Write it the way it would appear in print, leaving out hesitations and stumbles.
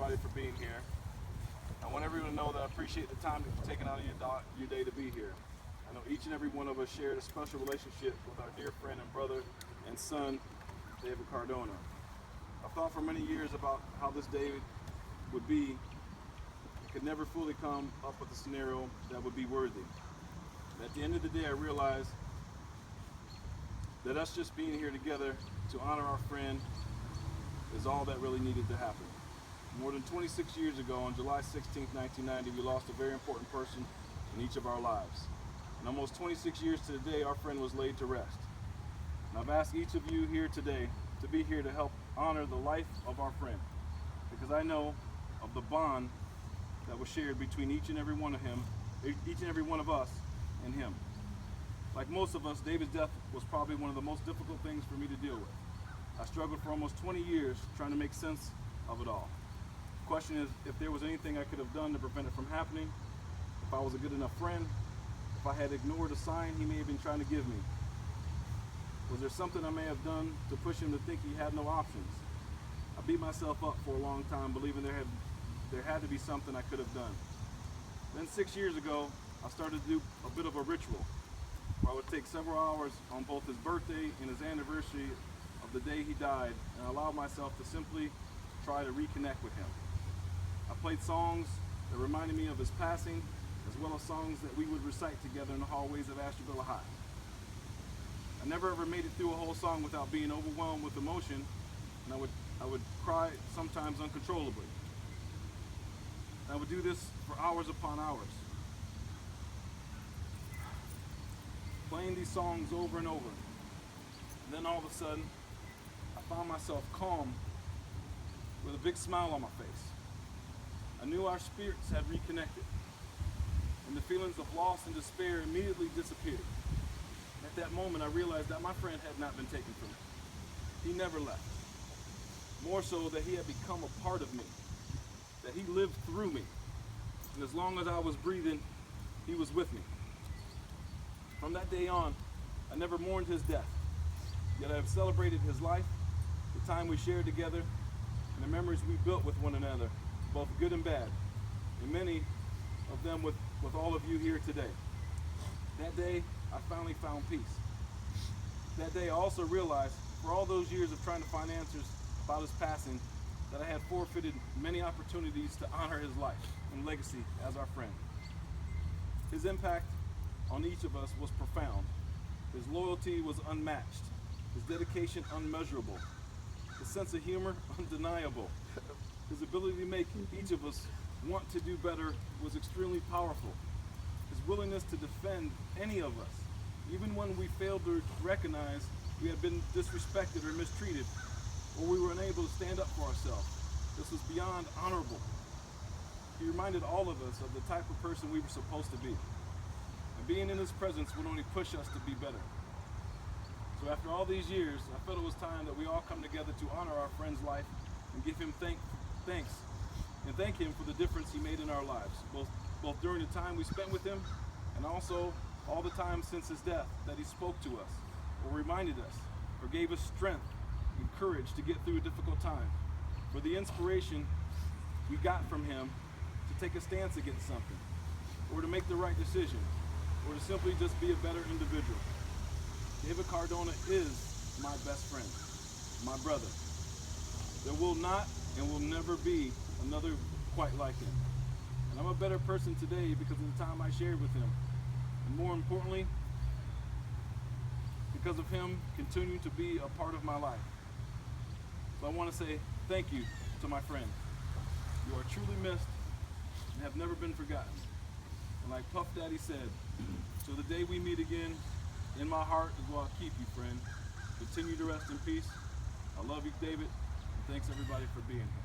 everybody for being here. I want everyone to know that I appreciate the time that you've taken out of your day to be here. I know each and every one of us shared a special relationship with our dear friend and brother and son, David Cardona. I've thought for many years about how this day would be. I could never fully come up with a scenario that would be worthy. At the end of the day, I realized that us just being here together to honor our friend is all that really needed to happen. More than 26 years ago, on July 16, 1990, we lost a very important person in each of our lives. And almost 26 years to the day, our friend was laid to rest. And I've asked each of you here today to be here to help honor the life of our friend, because I know of the bond that was shared between each and every one of us and him. Like most of us, David's death was probably one of the most difficult things for me to deal with. I struggled for almost 20 years trying to make sense of it all. The question is if there was anything I could have done to prevent it from happening, if I was a good enough friend, if I had ignored a sign he may have been trying to give me. Was there something I may have done to push him to think he had no options? I beat myself up for a long time, believing there had to be something I could have done. Then 6 years ago, I started to do a bit of a ritual where I would take several hours on both his birthday and his anniversary of the day he died, and I allowed myself to simply try to reconnect with him. I played songs that reminded me of his passing, as well as songs that we would recite together in the hallways of Ashtabula High. I never ever made it through a whole song without being overwhelmed with emotion, and I would cry sometimes uncontrollably. And I would do this for hours upon hours, playing these songs over and over. And then all of a sudden, I found myself calm with a big smile on my face. I knew our spirits had reconnected, and the feelings of loss and despair immediately disappeared. At that moment, I realized that my friend had not been taken from me. He never left. More so that he had become a part of me, that he lived through me. And as long as I was breathing, he was with me. From that day on, I never mourned his death, yet I have celebrated his life, the time we shared together, and the memories we built with one another, both good and bad, and many of them with all of you here today. That day, I finally found peace. That day, I also realized, for all those years of trying to find answers about his passing, that I had forfeited many opportunities to honor his life and legacy as our friend. His impact on each of us was profound. His loyalty was unmatched. His dedication unmeasurable. His sense of humor undeniable. His ability to make each of us want to do better was extremely powerful. His willingness to defend any of us, even when we failed to recognize we had been disrespected or mistreated, or we were unable to stand up for ourselves. This was beyond honorable. He reminded all of us of the type of person we were supposed to be. And being in his presence would only push us to be better. So after all these years, I felt it was time that we all come together to honor our friend's life and give him thanks and thank him for the difference he made in our lives, both during the time we spent with him and also all the time since his death that he spoke to us or reminded us or gave us strength and courage to get through a difficult time, for the inspiration we got from him to take a stance against something, or to make the right decision, or to simply just be a better individual. David Cardona is my best friend, my brother. There will not and will never be another quite like him. And I'm a better person today because of the time I shared with him. And more importantly, because of him continuing to be a part of my life. So I want to say thank you to my friend. You are truly missed and have never been forgotten. And like Puff Daddy said, till the day we meet again, in my heart is where I'll keep you, friend. Continue to rest in peace. I love you, David. And thanks everybody for being here.